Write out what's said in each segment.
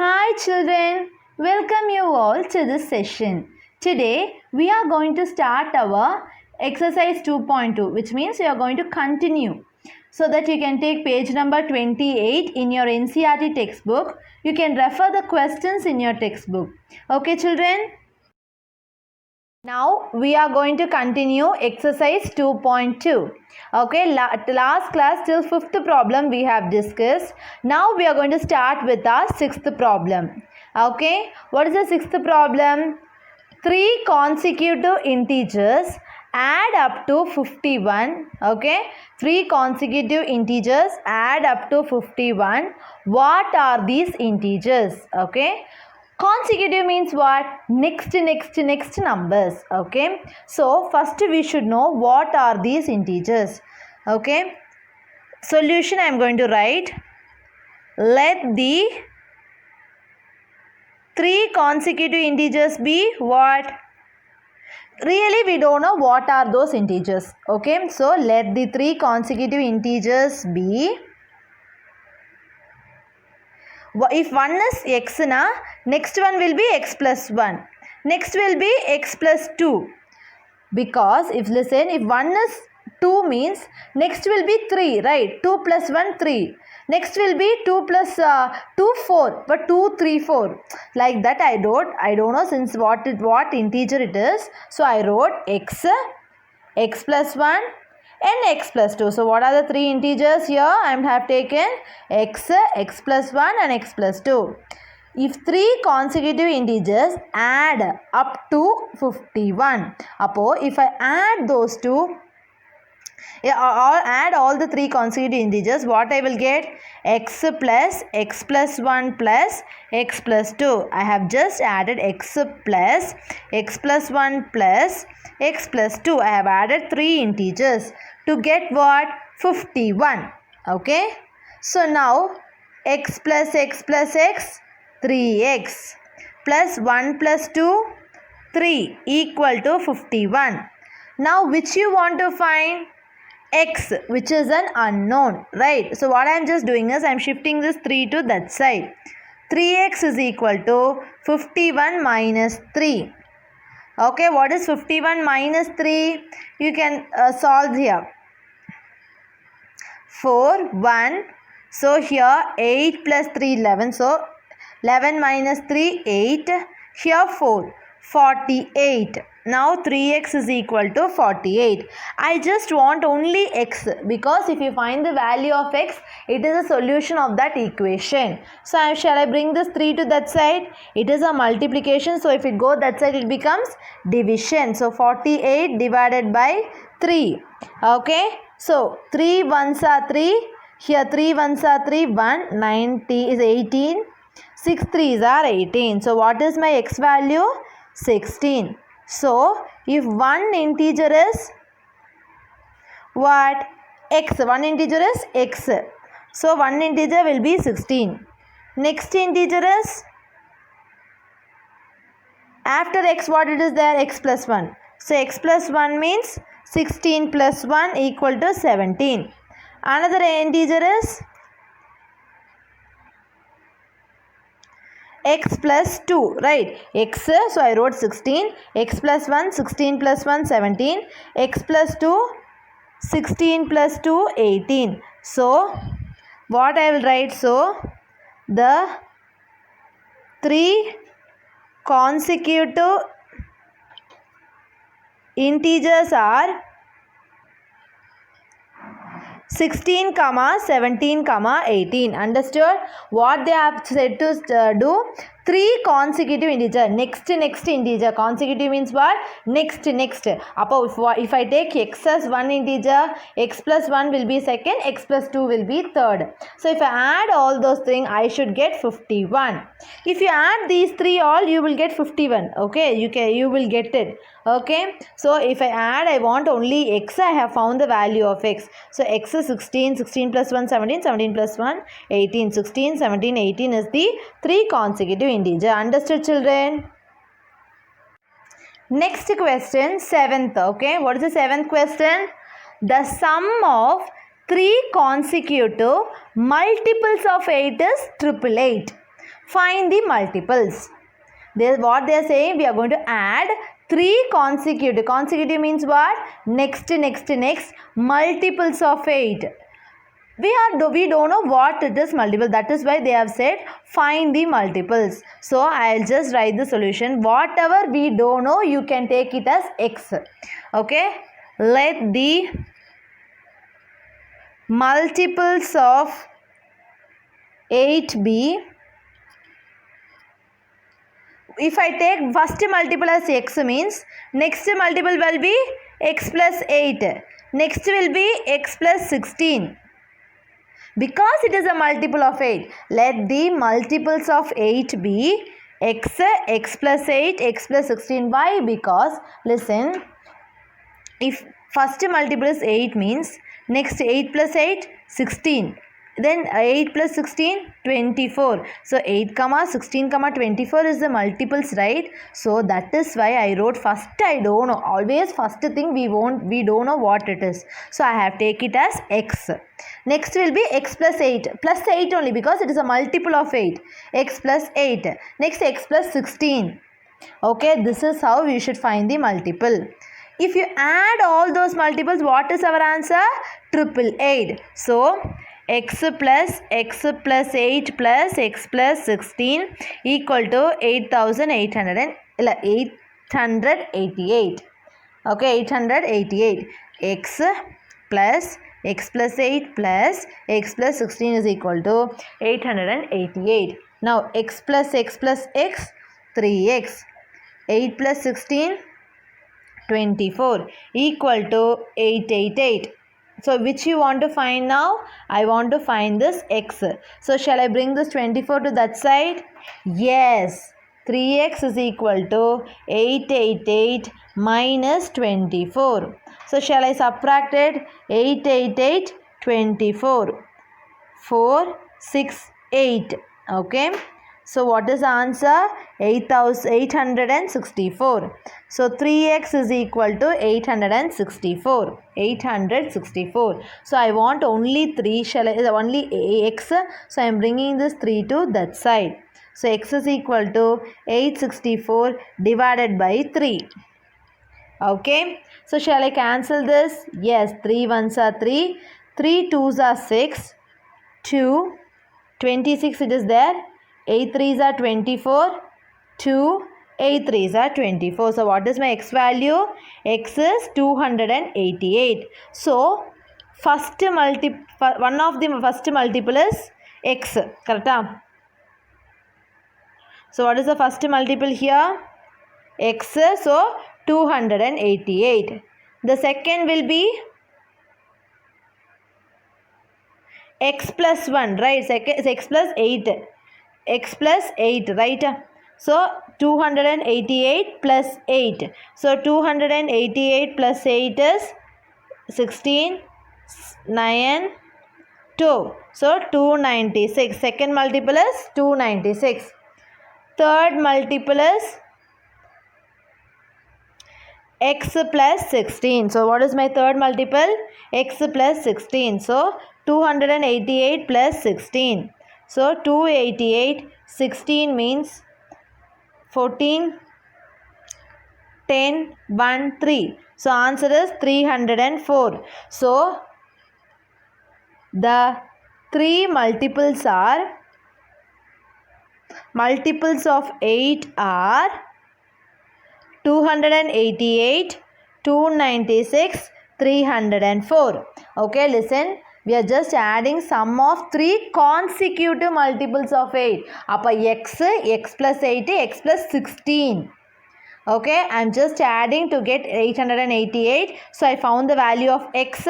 Hi children, welcome you all to this session. Today we are going to start our exercise 2.2, which means we are going to continue so that you can take page number 28 in your NCERT textbook. You can refer the questions in your textbook. Okay children? Now we are going to continue exercise 2.2. Okay, last class till 5th problem we have discussed. Now we are going to start with our 6th problem. Okay, what is the 6th problem? 3 consecutive integers add up to 51. Okay, 3 consecutive integers add up to 51. What are these integers? Okay. Consecutive means what? Next numbers. Okay. So first we should know what are these integers. Okay. Solution I am going to write. Let the 3 consecutive integers be what? Really we don't know what are those integers. Okay. So let the 3 consecutive integers be. If one is x na, next one will be x plus 1. Next will be x plus 2. Because if listen, if 1 is 2 means next will be 3, right? 2 plus 1, 3. Next will be 2 plus 2, 4. But 2, 3, 4. Like that I don't know since what integer it is. So I wrote x plus 1. And x plus 2. So what are the 3 integers here? I have taken x plus 1 and x plus 2. If 3 consecutive integers add up to 51. If I add those two, or add all the 3 consecutive integers, what I will get? X plus 1 plus x plus 2. I have just added x plus 1 plus x plus 2. I have added 3 integers to get what? 51. Okay. So now x plus x, 3x plus 1 plus 2, 3 equal to 51. Now which you want to find? X, which is an unknown, right? So what I am just doing is I am shifting this 3 to that side. 3x is equal to 51 minus 3. Okay, what is 51 minus 3? You can solve here. 4, 1. So here 8 plus 3, 11. So 11 minus 3, 8. Here 4, 48. Now 3x is equal to 48. I just want only x because if you find the value of x, it is a solution of that equation. So shall I bring this 3 to that side? It is a multiplication. So if it goes that side, it becomes division. So 48 divided by 3. Okay. So 3 ones are 3. Here 3 ones are 3. 1. 90 is 18. 6 3s are 18. So what is my x value? 16. So, if one integer is what? X. One integer is x. So, one integer will be 16. Next integer is, after x what it is there? X plus 1. So, x plus 1 means 16 plus 1 equal to 17. Another integer is x plus 2, right? X, so I wrote 16. X plus 1, 16 plus 1, 17. X plus 2, 16 plus 2, 18. So, what I will write? So, the 3 consecutive integers are 16, 17, 18. Understood? What they have said to do? 3 consecutive integer. Next integer. Consecutive means what? Next. If I take x as one integer, x plus 1 will be second, x plus 2 will be third. So if I add all those things, I should get 51. If you add these 3 all, you will get 51. Okay, you will get it. Okay, so if I add, I want only x. I have found the value of x. So x is 16, 16 plus 1, 17, 17 plus 1, 18. 16, 17, 18 is the 3 consecutive integer. Understood children? Next question, 7th. Okay, what is the 7th question? The sum of 3 consecutive multiples of 8 is 888. Find the multiples. What they are saying, we are going to add 3 consecutive. Consecutive means what? Next, multiples of 8. We don't know what it is multiple. That is why they have said find the multiples. So I'll just write the solution. Whatever we don't know, you can take it as x. Okay. Let the multiples of 8 be. If I take first multiple as x means next multiple will be x plus 8. Next will be x plus 16. Because it is a multiple of 8, let the multiples of 8 be x, x plus 8, x plus 16. Why? Because, listen, if first multiple is 8 means next 8 plus 8, 16. Then 8 plus 16, 24. So 8, 16, 24 is the multiples, right? So that is why I wrote first I don't know. Always first thing we don't know what it is. So I have take it as x. Next will be x plus 8. Plus 8 only because it is a multiple of 8. X plus 8. Next x plus 16. Okay, this is how we should find the multiple. If you add all those multiples, what is our answer? 888. So x plus 8 plus x plus 16 equal to 888. Okay, 888. X plus 8 plus x plus 16 is equal to 888. Now x plus x, 3x. 8 plus 16, 24 equal to 888. So which you want to find now? I want to find this x. So shall I bring this 24 to that side? Yes. 3x is equal to 888 minus 24. So shall I subtract it? 888, 24. 4, 6, 8. Okay. So what is the answer? 864. So 3x is equal to 864. 864. So I want only 3. Only x. So I am bringing this 3 to that side. So x is equal to 864 divided by 3. Okay. So shall I cancel this? Yes. 3 1s are 3. 3 2s are 6. 2. 26 it is there. 8 3s are 24. 2. 8 3s are 24. So what is my x value? X is 288. So one of the first multiple is x. Correct? So what is the first multiple here? X. So 288. The second will be x plus 1. Right? Second is x plus 8. X plus 8. Right? So 288 plus 8. So 288 plus 8 is 16, 9, 2. So 296. Second multiple is 296. Third multiple is x plus 16. So what is my third multiple? X plus 16. So 288 plus 16. So 288, 16 means 14, 10, 1, 3. So answer is 304. So the 3 multiples are, multiples of 8 are 288, 296, 304. Okay, listen. We are just adding sum of 3 consecutive multiples of 8. Appa x, x plus 8, x plus 16. Okay, I am just adding to get 888. So I found the value of x,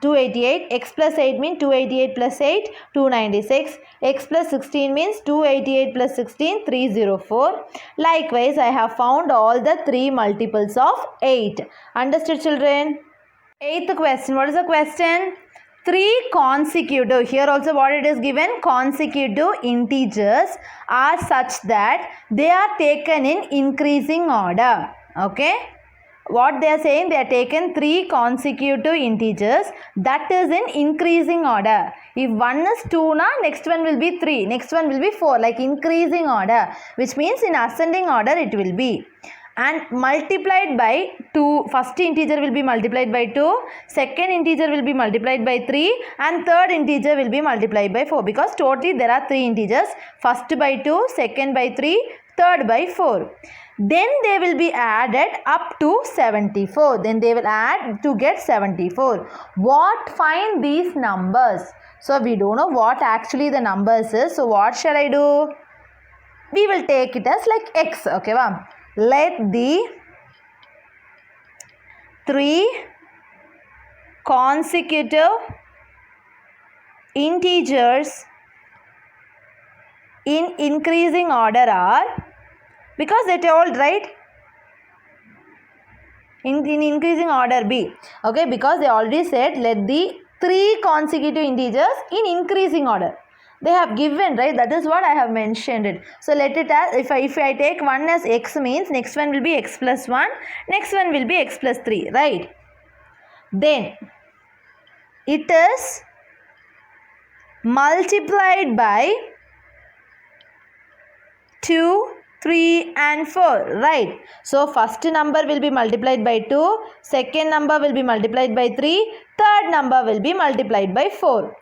288. X plus 8 means 288 plus 8, 296. X plus 16 means 288 plus 16, 304. Likewise, I have found all the 3 multiples of 8. Understood, children? 8th question. What is the question? 3 consecutive, here also what it is given, consecutive integers are such that they are taken in increasing order. Okay. what they are saying, they are taken 3 consecutive integers, that is in increasing order. If one is 2 na, next one will be 3, next one will be 4, like increasing order, which means in ascending order it will be. And multiplied by 2, first integer will be multiplied by 2, second integer will be multiplied by 3, and third integer will be multiplied by 4, because totally there are 3 integers, first by 2, second by 3, third by 4. Then they will be added up to 74. Then they will add to get 74. What? Find these numbers. So we don't know what actually the numbers is. So what shall I do? We will take it as like x. Okay, wow. Let the 3 consecutive integers in increasing order are, because they told, right, in increasing order B. Okay, because they already said let the 3 consecutive integers in increasing order. They have given, right? That is what I have mentioned it. So let it as, if I take one as x, means next one will be x plus 1, next one will be x plus 3, right? Then it is multiplied by 2, 3 and 4, right? So first number will be multiplied by 2, second number will be multiplied by 3, third number will be multiplied by 4.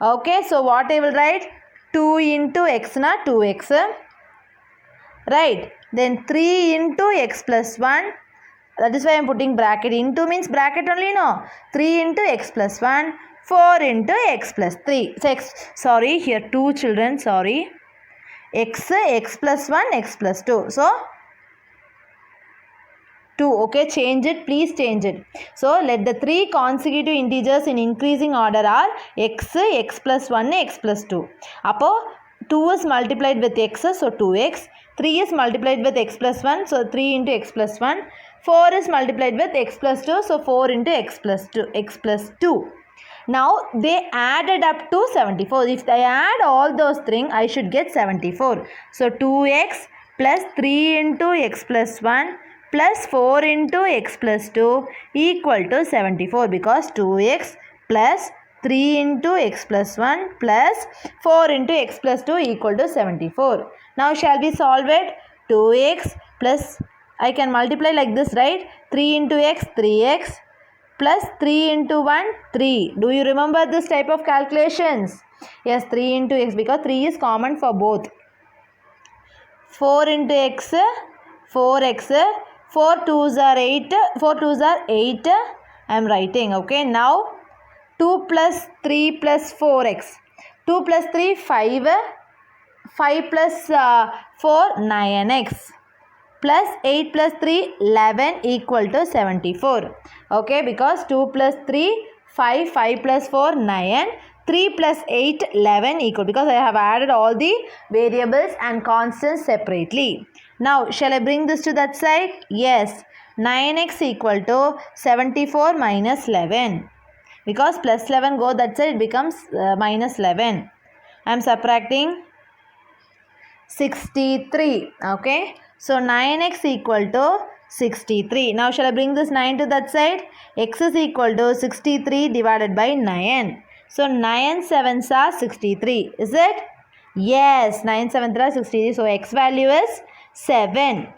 Okay, so what I will write? 2 into x na 2x, right? Then 3 into x plus 1, that is why I am putting bracket. Into means bracket only, no? 3 into x plus 1, 4 into x plus 3. So sorry, here 2 children, sorry. X plus 1, x plus 2. So 2. Okay, change it, please change it. So let the 3 consecutive integers in increasing order are x, x plus 1, x plus 2. Appo 2 is multiplied with x, so 2x. 3 is multiplied with x plus 1, so 3 into x plus 1. 4 is multiplied with x plus 2, so 4 into x plus 2. Now they added up to 74. If I add all those things, I should get 74. So 2x plus 3 into x plus 1 plus 4 into x plus 2 equal to 74, because 2x plus 3 into x plus 1 plus 4 into x plus 2 equal to 74. Now shall we solve it? 2x plus, I can multiply like this, right? 3 into x, 3x plus 3 into 1, 3. Do you remember this type of calculations? Yes, 3 into x, because 3 is common for both. 4 into x, 4x, 4 2s are 8, 4 2s are 8, I am writing. Okay, now 2 plus 3 plus 4x, 2 plus 3 5, 5 plus 4 9x, plus 8 plus 3 11 equal to 74. Okay, because 2 plus 3 5, 5 plus 4 9, 3 plus 8 11 equal, because I have added all the variables and constants separately. Now shall I bring this to that side? Yes, 9x equal to 74 minus 11, because plus 11 go that side, it becomes minus 11. I am subtracting 63. Okay, so 9x equal to 63. Now shall I bring this 9 to that side? X is equal to 63 divided by 9. So 9 sevens are 63. Is it? Yes, 9 sevens are 63. So x value is 7.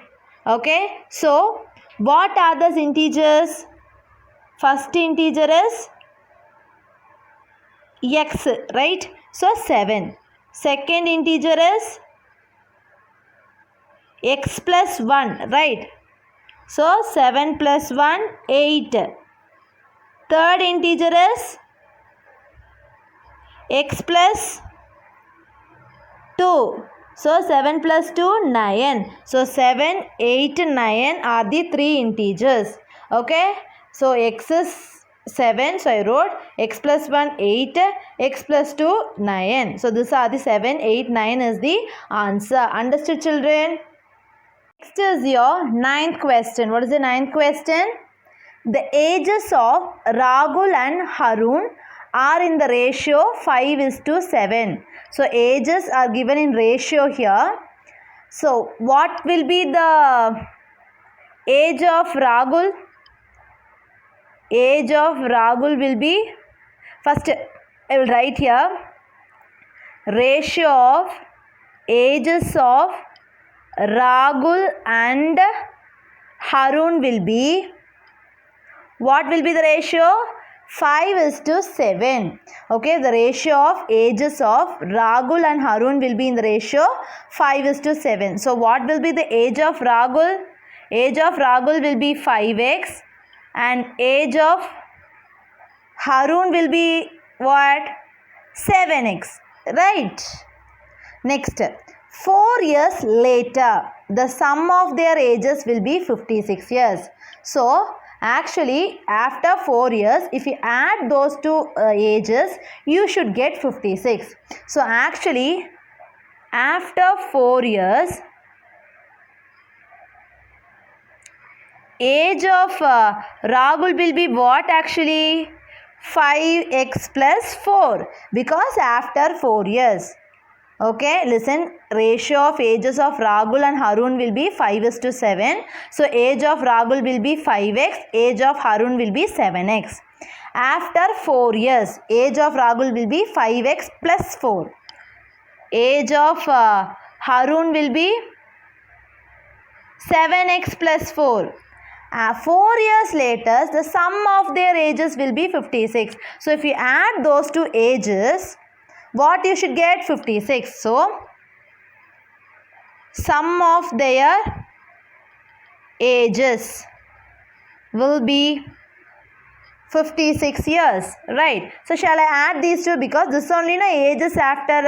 Okay, so what are those integers? First integer is x, right? So 7. Second integer is x plus 1, right? So 7 plus 1, 8. Third integer is x plus 2. So 7 plus 2, 9. So 7, 8, 9 are the 3 integers. Okay. So x is 7. So I wrote x plus 1, 8. X plus 2, 9. So these are the 7, 8, 9 is the answer. Understood, children? Next is your 9th question. What is the 9th question? The ages of Rahul and Harun are in the ratio 5:7. So ages are given in ratio here. So what will be the age of Rahul? age of Rahul will be, first I will write here, ratio of ages of Rahul and Harun will be, what will be the ratio? 5:7. Okay, the ratio of ages of Rahul and Harun will be in the ratio 5:7. So what will be the age of Rahul? Age of Rahul will be 5x and age of Harun will be what? 7x. Right? Next, 4 years later, the sum of their ages will be 56 years. So, actually, after 4 years, if you add those two ages, you should get 56. So, actually, after 4 years, age of Rahul will be what actually? 5x plus 4, because after 4 years. Okay, listen, ratio of ages of Rahul and Harun will be 5:7. So, age of Rahul will be 5x, age of Harun will be 7x. After 4 years, age of Rahul will be 5x plus 4. Age of Harun will be 7x plus 4. 4 years later, the sum of their ages will be 56. So, if you add those two ages, what you should get? 56. So, sum of their ages will be 56 years, right? So, shall I add these two, because this only ages after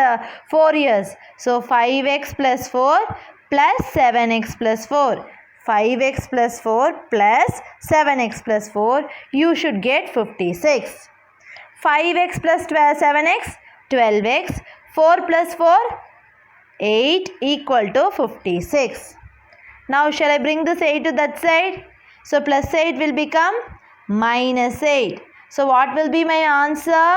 4 years. So, 5x plus 4 plus 7x plus 4. 5x plus 4 plus 7x plus 4, you should get 56. 5x plus 7x, 12x, 4 plus 4, 8 equal to 56. Now, shall I bring this 8 to that side? So, plus 8 will become minus 8. So, what will be my answer?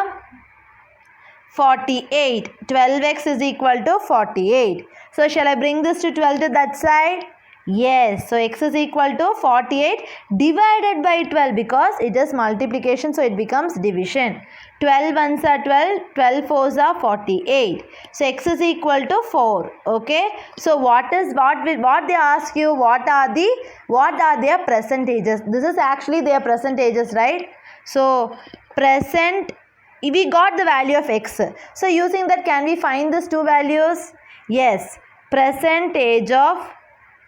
48. 12x is equal to 48. So, shall I bring this to 12 to that side? Yes. So, x is equal to 48 divided by 12, because it is multiplication, so it becomes division. 12 ones are 12, 12 fours are 48. So, x is equal to 4. Okay. So, what they ask you, what are their percentages? This is actually their percentages, right? So, we got the value of x. So, using that, can we find these two values? Yes. Percentage of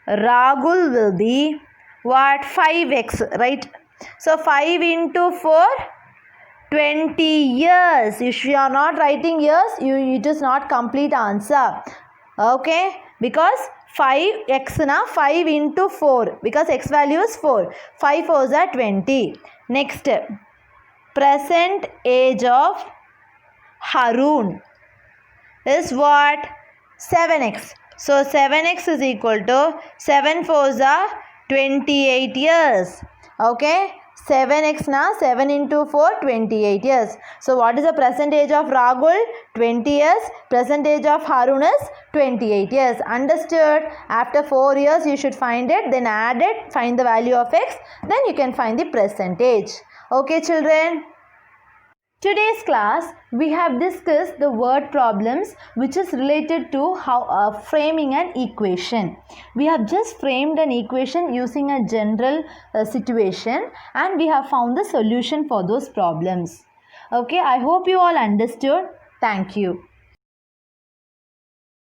Rahul will be what? 5x, right? So, 5 into 4, 20 years. If you are not writing years, it is not complete answer. Okay? Because 5x na 5 into 4, because x value is 4. 5 4s are 20. Next, present age of Harun is what? 7x. So, 7x is equal to 7 4s are 28 years. Okay. 7x na 7 into 4, 28 years. So, what is the present age of Rahul? 20 years. Present age of Harun is 28 years. Understood? After 4 years, you should find it. Then add it. Find the value of x. Then you can find the percentage. Okay, children? Today's class, we have discussed the word problems, which is related to how framing an equation. We have just framed an equation using a general situation, and we have found the solution for those problems. Okay, I hope you all understood. Thank you.